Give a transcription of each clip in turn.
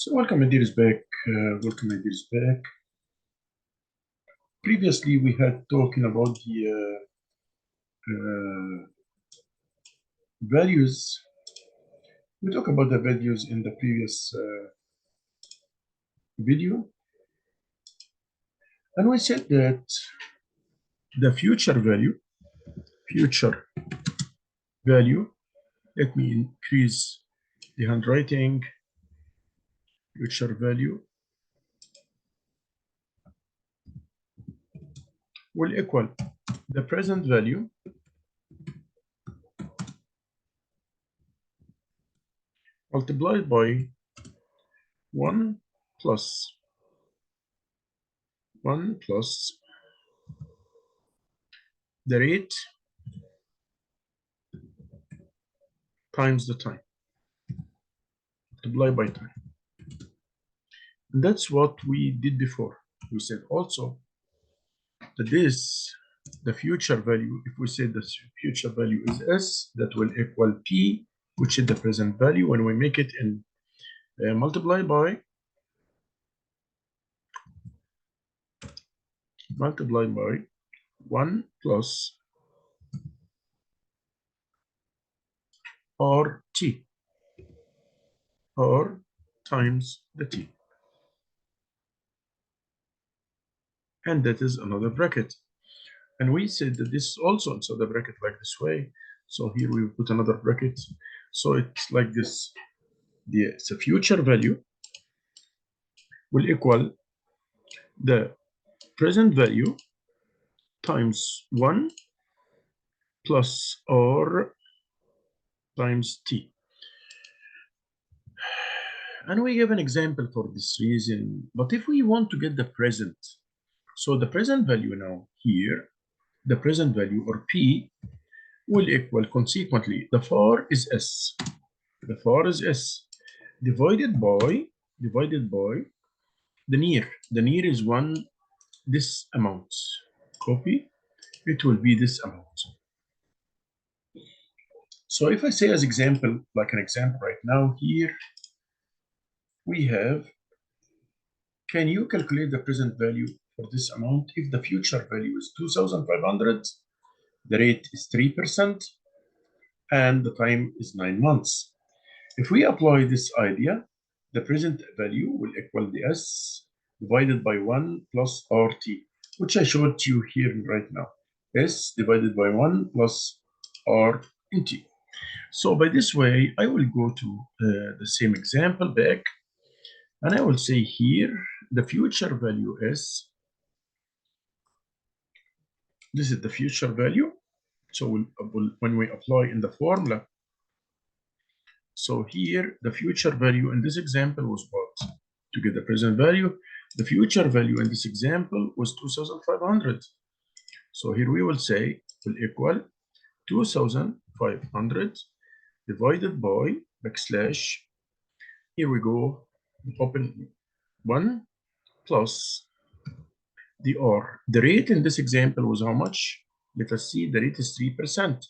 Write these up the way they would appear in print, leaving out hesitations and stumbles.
So welcome, my dears, back. Welcome, my dears, back. Previously, we had talking about the values. We talked about the values in the previous video, and we said that the future value. Let me increase the handwriting. Future value will equal the present value multiplied by 1 plus the rate times the time, multiplied by time. And that's what we did before. We said also that the future value, if we say the future value is S, that will equal P, which is the present value when we make it in multiply by 1 plus RT, R times the T. And that is another bracket. And we said that this is also inside the bracket like this way. So here we put another bracket. So it's like this. The future value will equal the present value times 1 plus R times T. And we give an example for this reason. But if we want to get the present, so the present value now here, the present value or P will equal consequently, the far is S. The far is S divided by the near. The near is this amount. Copy, it will be this amount. So if I say as example, like an example right now here, we have, can you calculate the present value for this amount? If the future value is 2,500, the rate is 3%, and the time is 9 months. If we apply this idea, the present value will equal the S divided by 1 plus RT, which I showed you here right now. S divided by 1 plus R in T. So by this way, I will go to the same example back, and I will say here, the future value is, this is the future value. So when we apply in the formula, so here, the future value in this example was what? To get the present value, the future value in this example was 2,500. So here we will say will equal 2,500 divided by backslash. Here we go, open 1 plus the R. The rate in this example was how much? Let us see, the rate is 3%.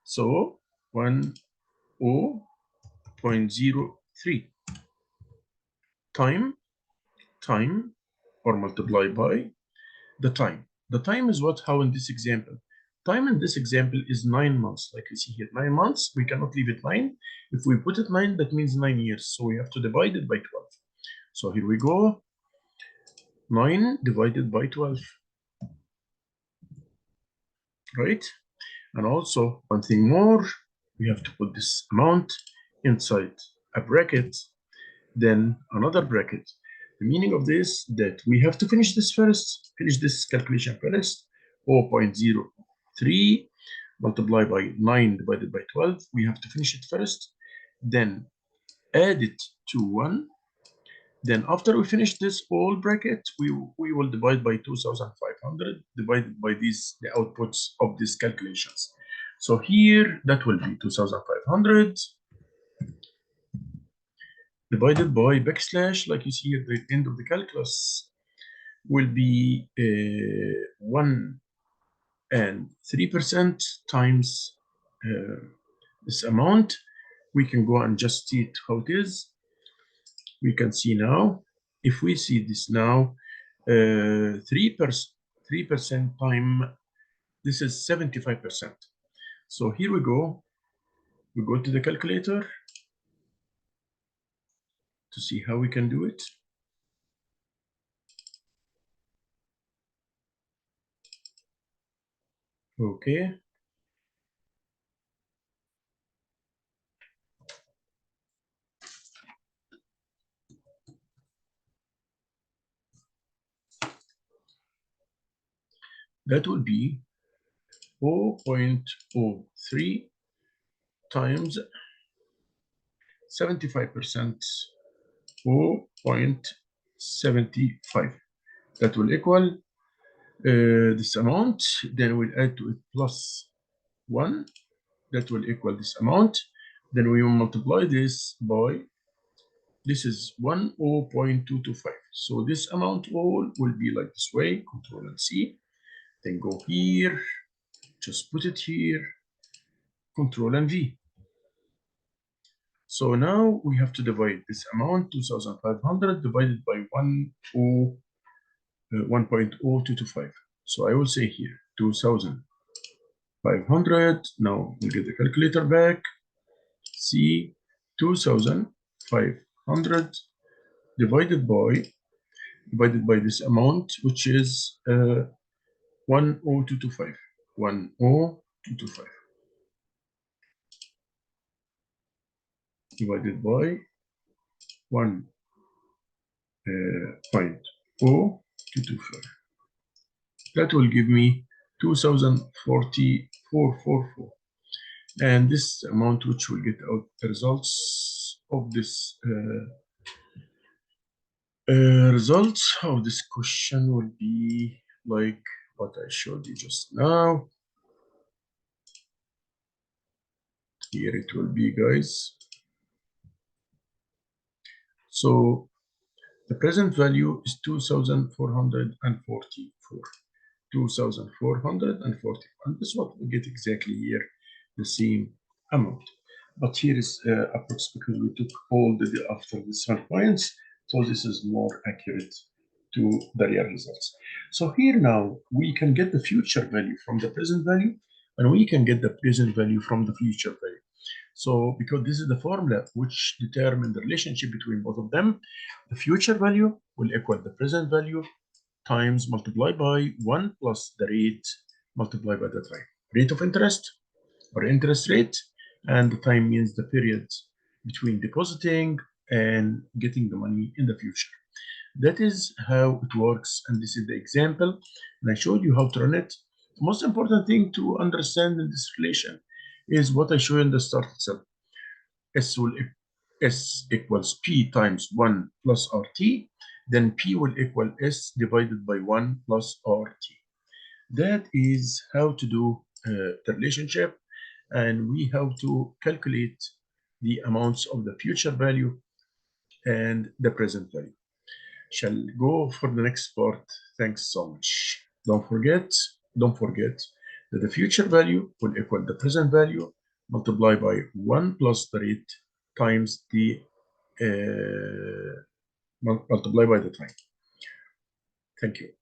So 10.03 time or multiply by the time. The time is what? How in this example? Time in this example is 9 months. Like you see here, 9 months. We cannot leave it 9. If we put it 9, that means 9 years. So we have to divide it by 12. So here we go. 9 divided by 12. Right? And also, one thing more, we have to put this amount inside a bracket, then another bracket. The meaning of this, that we have to finish this calculation first. 0.03 multiplied by 9 divided by 12. We have to finish it first, then add it to 1. Then after we finish this whole bracket, we will divide by 2,500 divided by the outputs of these calculations. So here, that will be 2,500 divided by backslash, like you see at the end of the calculus, will be 1 and 3% times this amount. We can go and just see it how it is. we can see now, if we see this now, 3% time, this is 75%. So here we go to the calculator to see how we can do it. Okay. That will be 0.03 times 75%, 0.75. That will equal this amount. Then we'll add to it plus 1. That will equal this amount. Then we will multiply this by, this is 10.225. So this amount all will be like this way, Control and C. Then go here, just put it here, Control and V. So now we have to divide this amount, 2,500, divided by 1.0225. So I will say here, 2,500. Now we'll get the calculator back. See, 2,500 divided by this amount, which is 10225. 10225 divided by 1.0225. That will give me 2,044.44. And this amount, which will get out the results of this question, will be like what I showed you just now. Here it will be, guys. So the present value is 2,444. 2,444. And this is what we get exactly here, the same amount. But here is approx, because we took all the after decimal points, so this is more accurate to the real results. So here now we can get the future value from the present value, and we can get the present value from the future value. So because this is the formula which determines the relationship between both of them, the future value will equal the present value times multiplied by 1 plus the rate multiplied by the time. Rate of interest or interest rate, and the time means the period between depositing and getting the money in the future. That is how it works, and this is the example, and I showed you how to run it. The most important thing to understand in this relation is what I showed in the start itself. S equals P times 1 plus RT, then P will equal S divided by 1 plus RT. That is how to do the relationship, and we have to calculate the amounts of the future value and the present value. Shall go for the next part. Thanks so much. Don't forget that the future value will equal the present value multiplied by 1 plus the rate times the multiplied by the time. Thank you.